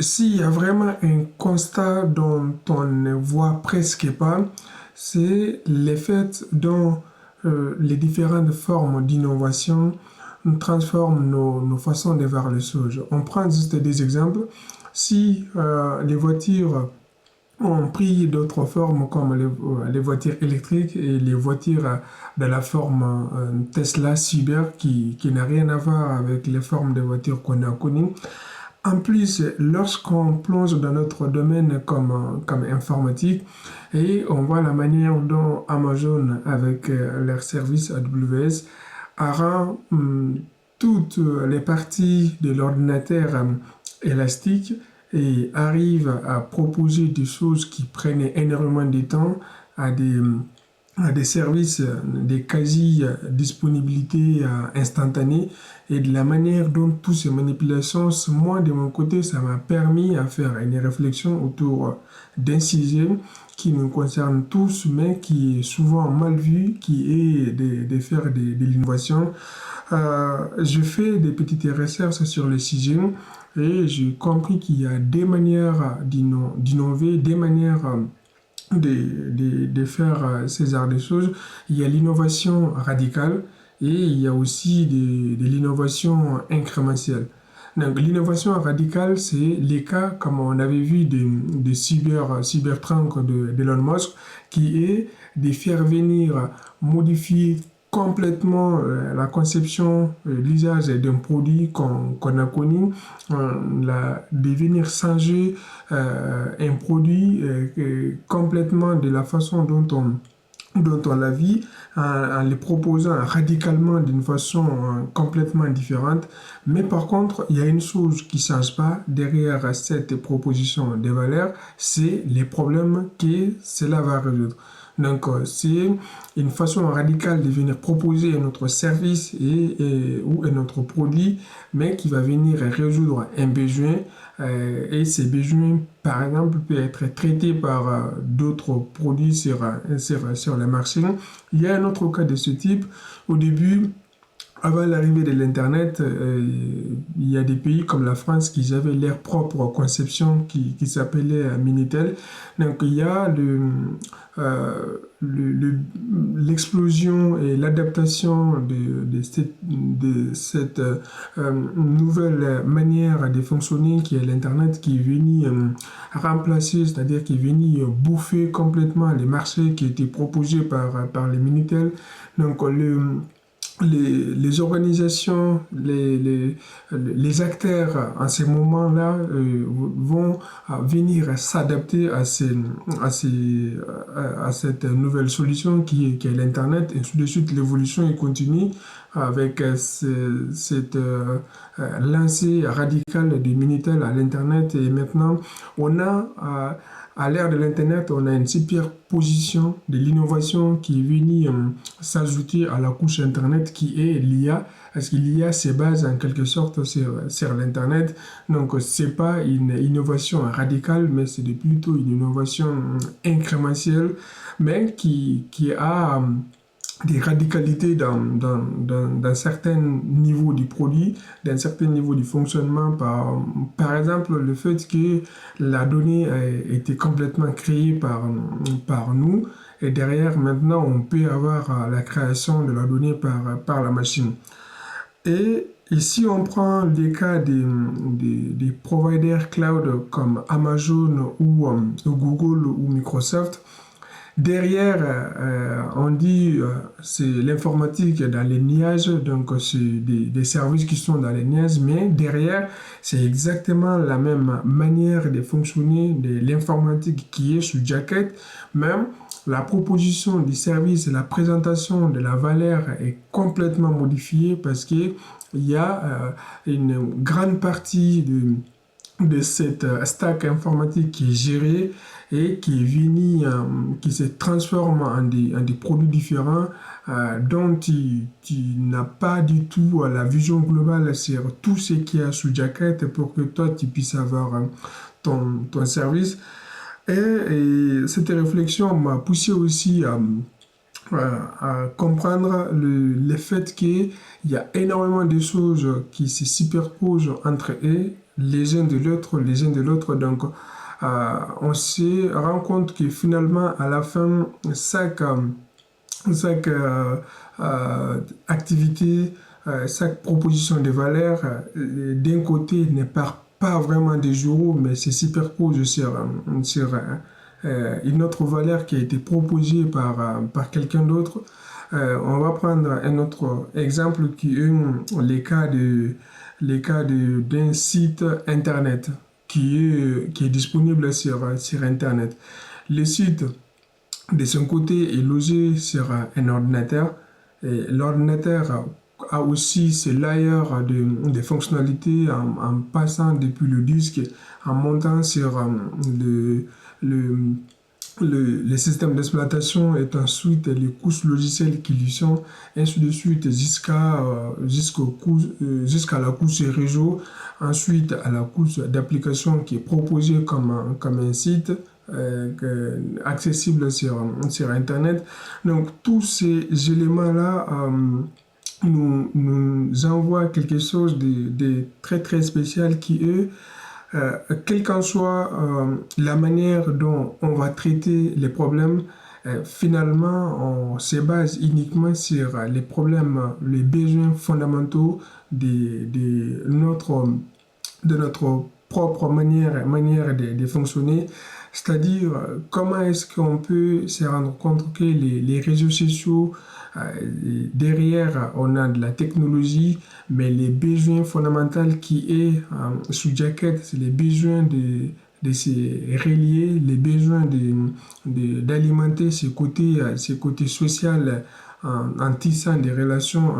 S'il y a vraiment un constat dont on ne voit presque pas, c'est le fait dont les différentes formes d'innovation transforment nos façons de voir les choses. On prend juste des exemples. Si les voitures ont pris d'autres formes comme les voitures électriques et les voitures de la forme Tesla Cyber qui n'a rien à voir avec les formes de voitures qu'on a connues, en plus, lorsqu'on plonge dans notre domaine comme informatique et on voit la manière dont Amazon, avec leur service AWS, rend toutes les parties de l'ordinateur élastiques et arrive à proposer des choses qui prennent énormément de temps à des services de quasi-disponibilité instantanée et de la manière dont toutes ces manipulations, moi de mon côté, ça m'a permis à faire une réflexion autour d'un sujet qui nous concerne tous, mais qui est souvent mal vu, qui est de faire de l'innovation. Je fais des petites recherches sur le sujet et j'ai compris qu'il y a des manières d'innover, des manières de faire ces genres de choses. Il y a l'innovation radicale et il y a aussi de l'innovation incrémentielle. Donc, l'innovation radicale, c'est les cas, comme on avait vu, de Cybertruck d'Elon Musk, qui est de faire venir modifier complètement la conception, l'usage d'un produit qu'on a connu, de venir changer un produit complètement de la façon dont on la vit en les proposant radicalement d'une façon complètement différente. Mais par contre, il y a une chose qui ne change pas derrière cette proposition de valeur, c'est les problèmes que cela va résoudre. Donc, c'est une façon radicale de venir proposer un autre service ou un autre produit, mais qui va venir résoudre un besoin. Et ces besoins, par exemple, peuvent être traités par d'autres produits sur le marché. Il y a un autre cas de ce type. Au début, avant l'arrivée de l'Internet, il y a des pays comme la France qui avaient leur propre conception qui s'appelait Minitel. Donc il y a l'explosion et l'adaptation de cette nouvelle manière de fonctionner qui est l'Internet qui est venu remplacer, c'est-à-dire qui est venu bouffer complètement les marchés qui étaient proposés par les Minitel. Donc les organisations, les acteurs en ces moments-là vont venir s'adapter à cette nouvelle solution qui est l'Internet. Et tout de suite, l'évolution est continue avec cette lancée radicale du Minitel à l'Internet. Et maintenant, on a à l'ère de l'Internet, on a une superposition de l'innovation qui est venue s'ajouter à la couche Internet qui est l'IA, parce que l'IA se base en quelque sorte sur l'Internet. Donc, ce n'est pas une innovation radicale, mais c'est plutôt une innovation incrémentielle, mais qui a des radicalités dans certains niveaux du produit, dans certains niveaux du fonctionnement. Par exemple, le fait que la donnée a été complètement créée par nous et derrière, maintenant, on peut avoir la création de la donnée par la machine. Et ici, on prend les cas des providers cloud comme Amazon ou Google ou Microsoft. Derrière, on dit c'est l'informatique dans les nuages, donc c'est des services qui sont dans les nuages, mais derrière, c'est exactement la même manière de fonctionner de l'informatique qui est sous jacket. Même la proposition du service, la présentation de la valeur est complètement modifiée parce qu'il y a une grande partie de cette stack informatique qui est gérée et qui est venu, qui se transforme en des produits différents dont tu n'as pas du tout la vision globale sur tout ce qu'il y a sous jacket pour que toi tu puisses avoir ton service. Et cette réflexion m'a poussé aussi à comprendre le fait qu'il y a énormément de choses qui se superposent entre eux les uns de l'autre. Donc, on se rend compte que finalement, à la fin, chaque activité, chaque proposition de valeur, d'un côté, ne part pas vraiment des euros, mais se superpose sur une autre valeur qui a été proposée par quelqu'un d'autre. On va prendre un autre exemple qui est d'un site internet qui est disponible sur internet. Le site de son côté est logé sur un ordinateur. Et l'ordinateur a aussi ses layers de fonctionnalités en passant depuis le disque, en montant sur le, le système d'exploitation est ensuite les couches logicielles qui lui sont, ainsi de suite jusqu'à la couche réseau, ensuite à la couche d'application qui est proposée comme un site accessible sur Internet. Donc tous ces éléments-là nous envoient quelque chose de très très spécial qui est quelle qu'en soit la manière dont on va traiter les problèmes, finalement, on se base uniquement sur les problèmes, les besoins fondamentaux de notre propre manière de fonctionner. C'est-à-dire, comment est-ce qu'on peut se rendre compte que les réseaux sociaux, derrière, on a de la technologie, mais les besoins fondamentaux qui est sous-jacket, c'est les besoins de se relier, les besoins d'alimenter ces côtés sociaux en tissant des relations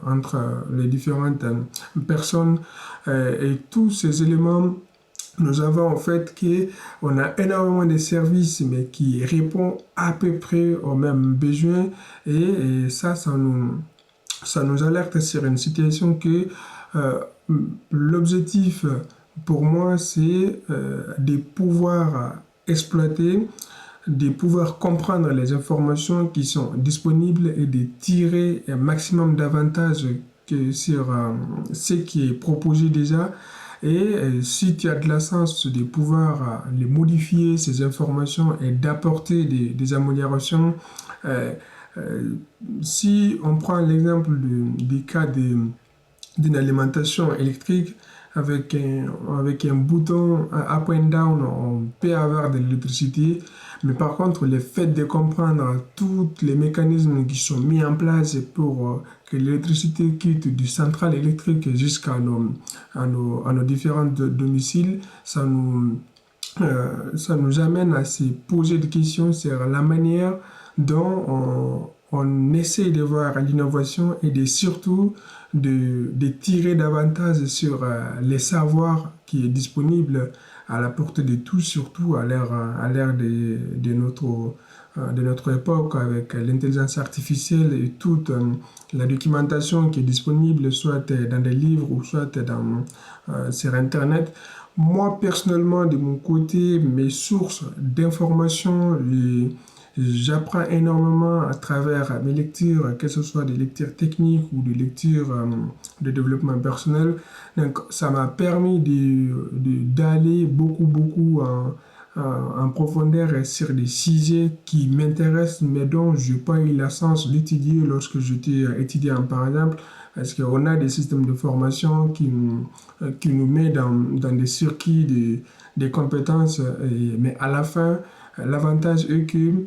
entre les différentes personnes. Et tous ces éléments, nous avons en fait qu'on a énormément de services, mais qui répondent à peu près aux mêmes besoins. Et ça nous alerte sur une situation que l'objectif pour moi, c'est de pouvoir exploiter, de pouvoir comprendre les informations qui sont disponibles et de tirer un maximum d'avantages sur ce qui est proposé déjà. Et si tu as de la chance de pouvoir les modifier, ces informations, et d'apporter des améliorations, euh, euh, si on prend l'exemple du cas d'une alimentation électrique, avec un bouton up and down, on peut avoir de l'électricité. Mais par contre, le fait de comprendre tous les mécanismes qui sont mis en place pour que l'électricité quitte du central électrique jusqu'à nos différents domiciles, ça nous amène à se poser des questions sur la manière dont on essaie de voir l'innovation et surtout de tirer davantage sur les savoirs qui est disponible à la portée de tous, surtout à l'ère de notre époque avec l'intelligence artificielle et toute la documentation qui est disponible soit dans des livres ou soit sur Internet. Moi, personnellement, de mon côté, mes sources d'informations, j'apprends énormément à travers mes lectures, que ce soit des lectures techniques ou des lectures de développement personnel. Donc, ça m'a permis d'aller beaucoup en profondeur sur des sujets qui m'intéressent, mais dont je n'ai pas eu la chance d'étudier lorsque j'étais étudiant, par exemple, parce qu'on a des systèmes de formation qui nous mettent dans des circuits de compétences, mais à la fin, l'avantage est que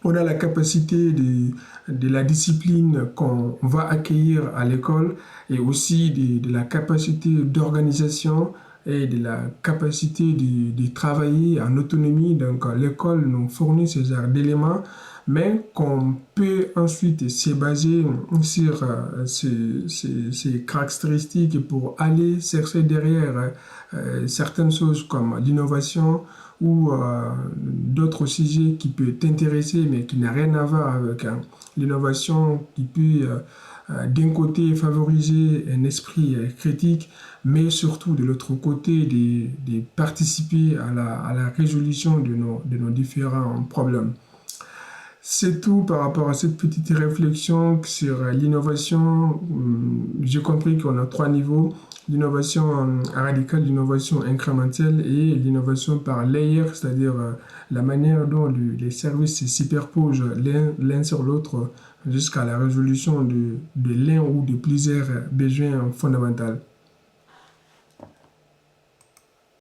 on a la capacité de la discipline qu'on va accueillir à l'école et aussi de la capacité d'organisation et de la capacité de travailler en autonomie. Donc l'école nous fournit ce genre d'éléments, mais qu'on peut ensuite se baser sur ces caractéristiques pour aller chercher derrière certaines choses comme l'innovation ou d'autres sujets qui peuvent t'intéresser mais qui n'ont rien à voir avec l'innovation qui peut d'un côté favoriser un esprit critique, mais surtout de l'autre côté de participer à la résolution de nos différents problèmes. C'est tout par rapport à cette petite réflexion sur l'innovation. J'ai compris qu'on a trois niveaux: l'innovation radicale, l'innovation incrémentelle et l'innovation par layer, c'est-à-dire la manière dont les services se superposent l'un sur l'autre jusqu'à la résolution de l'un ou de plusieurs besoins fondamentaux.